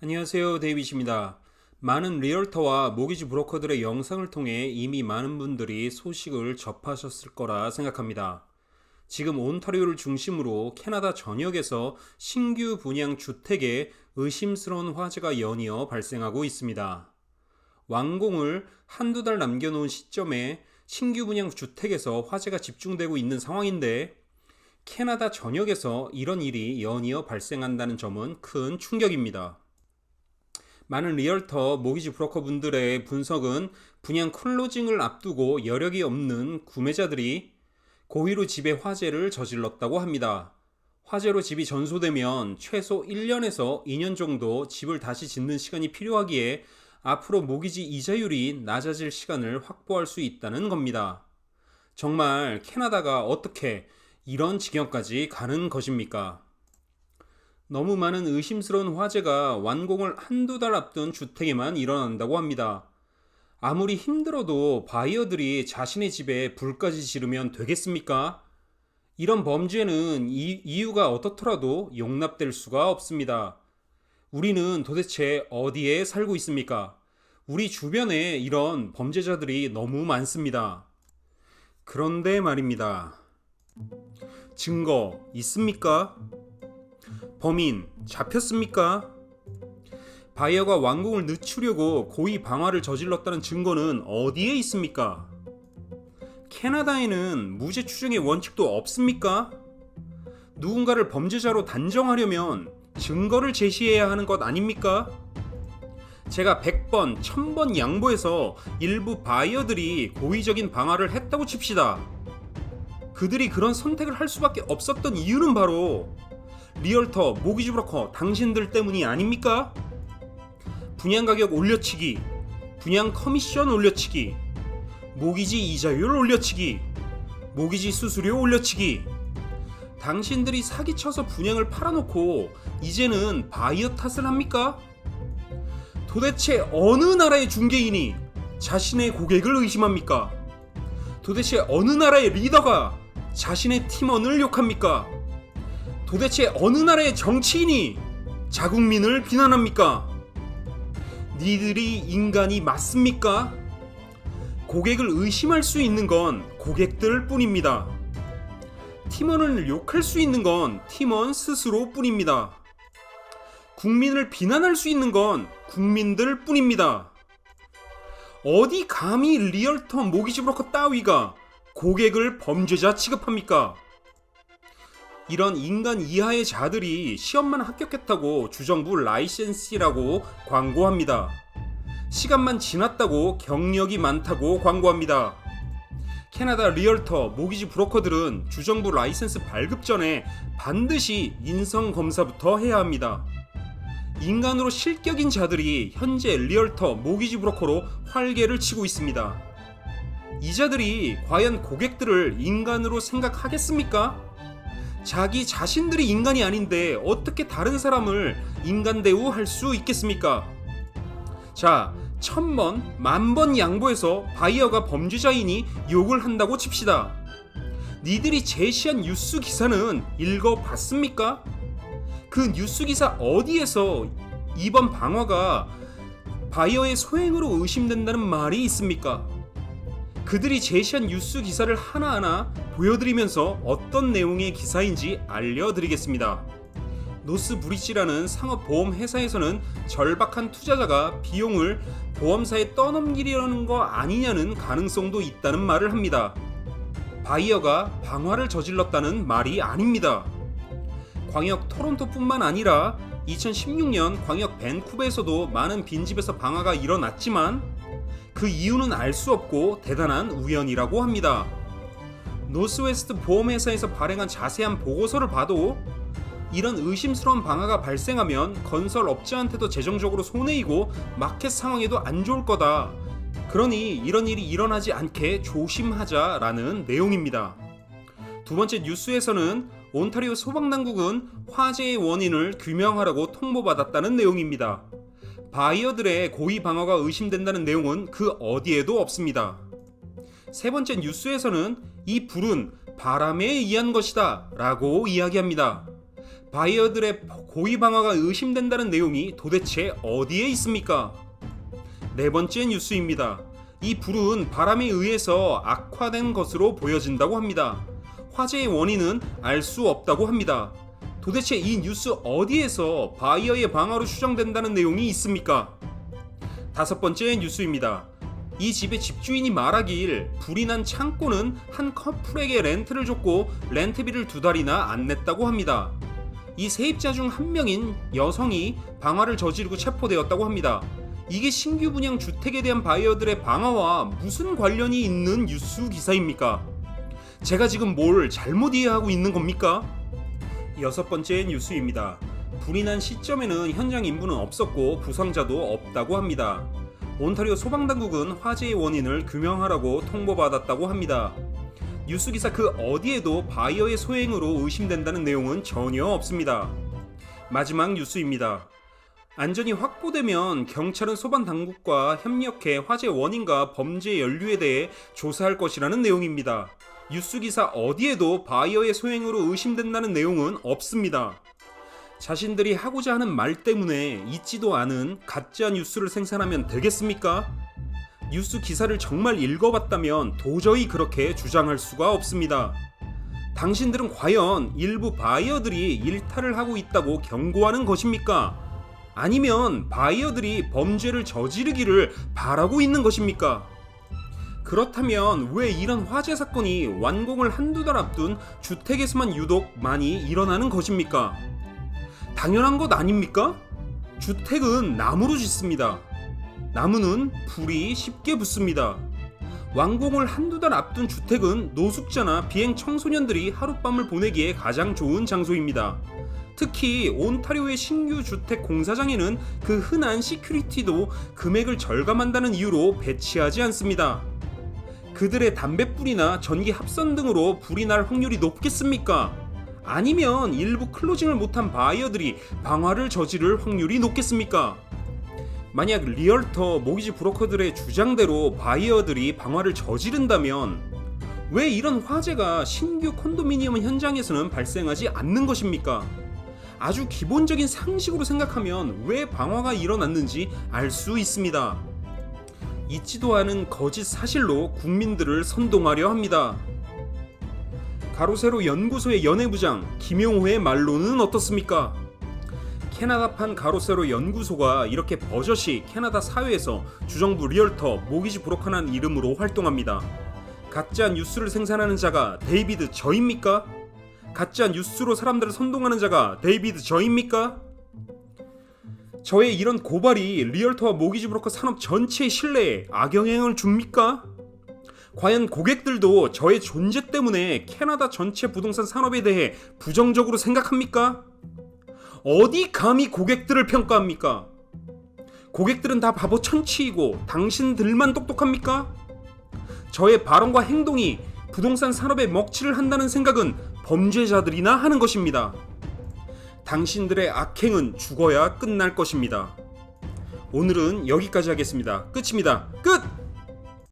안녕하세요, 데이빗입니다. 많은 리얼터와 모기지 브로커들의 영상을 통해 이미 많은 분들이 소식을 접하셨을 거라 생각합니다. 지금 온타리오를 중심으로 캐나다 전역에서 신규 분양 주택에 의심스러운 화재가 연이어 발생하고 있습니다. 완공을 한두 달 남겨놓은 시점에 신규 분양 주택에서 화재가 집중되고 있는 상황인데 캐나다 전역에서 이런 일이 연이어 발생한다는 점은 큰 충격입니다. 많은 리얼터, 모기지 브로커 분들의 분석은 분양 클로징을 앞두고 여력이 없는 구매자들이 고의로 집에 화재를 저질렀다고 합니다. 화재로 집이 전소되면 최소 1년에서 2년 정도 집을 다시 짓는 시간이 필요하기에 앞으로 모기지 이자율이 낮아질 시간을 확보할 수 있다는 겁니다. 정말 캐나다가 어떻게 이런 지경까지 가는 것입니까? 너무 많은 의심스러운 화재가 완공을 한두 달 앞둔 주택에만 일어난다고 합니다. 아무리 힘들어도 바이어들이 자신의 집에 불까지 지르면 되겠습니까? 이런 범죄는 이유가 어떻더라도 용납될 수가 없습니다. 우리는 도대체 어디에 살고 있습니까? 우리 주변에 이런 범죄자들이 너무 많습니다. 그런데 말입니다. 증거 있습니까? 범인 잡혔습니까? 바이어가 완공을 늦추려고 고의 방화를 저질렀다는 증거는 어디에 있습니까? 캐나다에는 무죄 추정의 원칙도 없습니까? 누군가를 범죄자로 단정하려면 증거를 제시해야 하는 것 아닙니까? 제가 100번, 1000번 양보해서 일부 바이어들이 고의적인 방화를 했다고 칩시다. 그들이 그런 선택을 할 수밖에 없었던 이유는 바로 리얼터, 모기지 브로커 당신들 때문이 아닙니까? 분양 가격 올려치기, 분양 커미션 올려치기, 모기지 이자율 올려치기, 모기지 수수료 올려치기. 당신들이 사기쳐서 분양을 팔아놓고 이제는 바이어 탓을 합니까? 도대체 어느 나라의 중개인이 자신의 고객을 의심합니까? 도대체 어느 나라의 리더가 자신의 팀원을 욕합니까? 도대체 어느 나라의 정치인이 자국민을 비난합니까? 니들이 인간이 맞습니까? 고객을 의심할 수 있는 건 고객들 뿐입니다. 팀원을 욕할 수 있는 건 팀원 스스로 뿐입니다. 국민을 비난할 수 있는 건 국민들 뿐입니다. 어디 감히 리얼터 모기지 브로커 따위가 고객을 범죄자 취급합니까? 이런 인간 이하의 자들이 시험만 합격했다고 주정부 라이센시라고 광고합니다. 시간만 지났다고 경력이 많다고 광고합니다. 캐나다 리얼터, 모기지 브로커들은 주정부 라이센스 발급 전에 반드시 인성검사부터 해야 합니다. 인간으로 실격인 자들이 현재 리얼터, 모기지 브로커로 활개를 치고 있습니다. 이 자들이 과연 고객들을 인간으로 생각하겠습니까? 자기 자신들이 인간이 아닌데 어떻게 다른 사람을 인간 대우할 수 있겠습니까? 자, 1000번, 10,000번 양보해서 바이어가 범죄자이니 욕을 한다고 칩시다. 니들이 제시한 뉴스 기사는 읽어봤습니까? 그 뉴스 기사 어디에서 이번 방화가 바이어의 소행으로 의심된다는 말이 있습니까? 그들이 제시한 뉴스 기사를 하나하나 보여드리면서 어떤 내용의 기사인지 알려드리겠습니다. 노스브리지라는 상업보험 회사에서는 절박한 투자자가 비용을 보험사에 떠넘기려는 거 아니냐는 가능성도 있다는 말을 합니다. 바이어가 방화를 저질렀다는 말이 아닙니다. 광역 토론토뿐만 아니라 2016년 광역 밴쿠버에서도 많은 빈집에서 방화가 일어났지만 그 이유는 알 수 없고 대단한 우연이라고 합니다. 노스웨스트 보험회사에서 발행한 자세한 보고서를 봐도 이런 의심스러운 방화가 발생하면 건설업체한테도 재정적으로 손해이고 마켓 상황에도 안 좋을 거다. 그러니 이런 일이 일어나지 않게 조심하자라는 내용입니다. 두 번째 뉴스에서는 온타리오 소방당국은 화재의 원인을 규명하라고 통보받았다는 내용입니다. 바이어들의 고의 방화가 의심된다는 내용은 그 어디에도 없습니다. 세 번째 뉴스에서는 이 불은 바람에 의한 것이다 라고 이야기합니다. 바이어들의 고의 방화가 의심된다는 내용이 도대체 어디에 있습니까? 네 번째 뉴스입니다. 이 불은 바람에 의해서 악화된 것으로 보여진다고 합니다. 화재의 원인은 알 수 없다고 합니다. 도대체 이 뉴스 어디에서 바이어의 방화로 추정된다는 내용이 있습니까? 다섯 번째 뉴스입니다. 이 집의 집주인이 말하길 불이 난 창고는 한 커플에게 렌트를 줬고 렌트비를 2달이나 안 냈다고 합니다. 이 세입자 중 한 명인 여성이 방화를 저지르고 체포되었다고 합니다. 이게 신규 분양 주택에 대한 바이어들의 방화와 무슨 관련이 있는 뉴스 기사입니까? 제가 지금 뭘 잘못 이해하고 있는 겁니까? 여섯 번째 뉴스입니다. 불이 난 시점에는 현장 인부는 없었고 부상자도 없다고 합니다. 온타리오 소방당국은 화재의 원인을 규명하라고 통보받았다고 합니다. 뉴스 기사 그 어디에도 바이어의 소행으로 의심된다는 내용은 전혀 없습니다. 마지막 뉴스입니다. 안전이 확보되면 경찰은 소방당국과 협력해 화재 원인과 범죄 연루에 대해 조사할 것이라는 내용입니다. 뉴스 기사 어디에도 바이어의 소행으로 의심된다는 내용은 없습니다. 자신들이 하고자 하는 말 때문에 있지도 않은 가짜 뉴스를 생산하면 되겠습니까? 뉴스 기사를 정말 읽어봤다면 도저히 그렇게 주장할 수가 없습니다. 당신들은 과연 일부 바이어들이 일탈을 하고 있다고 경고하는 것입니까? 아니면 바이어들이 범죄를 저지르기를 바라고 있는 것입니까? 그렇다면 왜 이런 화재 사건이 완공을 한두 달 앞둔 주택에서만 유독 많이 일어나는 것입니까? 당연한 것 아닙니까? 주택은 나무로 짓습니다. 나무는 불이 쉽게 붙습니다. 완공을 한두 달 앞둔 주택은 노숙자나 비행 청소년들이 하룻밤을 보내기에 가장 좋은 장소입니다. 특히 온타리오의 신규 주택 공사장에는 그 흔한 시큐리티도 금액을 절감한다는 이유로 배치하지 않습니다. 그들의 담뱃불이나 전기 합선 등으로 불이 날 확률이 높겠습니까? 아니면 일부 클로징을 못한 바이어들이 방화를 저지를 확률이 높겠습니까? 만약 리얼터, 모기지 브로커들의 주장대로 바이어들이 방화를 저지른다면 왜 이런 화재가 신규 콘도미니엄 현장에서는 발생하지 않는 것입니까? 아주 기본적인 상식으로 생각하면 왜 방화가 일어났는지 알 수 있습니다. 있지도 않은 거짓 사실로 국민들을 선동하려 합니다. 가로세로 연구소의 연예부장 김용호의 말로는 어떻습니까? 캐나다판 가로세로 연구소가 이렇게 버젓이 캐나다 사회에서 주정부 리얼터, 모기지 브로커라는 이름으로 활동합니다. 가짜 뉴스를 생산하는 자가 데이비드 저입니까? 가짜 뉴스로 사람들을 선동하는 자가 데이비드 저입니까? 저의 이런 고발이 리얼터와 모기지 브로커 산업 전체의 신뢰에 악영향을 줍니까? 과연 고객들도 저의 존재 때문에 캐나다 전체 부동산 산업에 대해 부정적으로 생각합니까? 어디 감히 고객들을 평가합니까? 고객들은 다 바보 천치이고 당신들만 똑똑합니까? 저의 발언과 행동이 부동산 산업에 먹칠을 한다는 생각은 범죄자들이나 하는 것입니다. 당신들의 악행은 죽어야 끝날 것입니다. 오늘은 여기까지 하겠습니다. 끝입니다. 끝!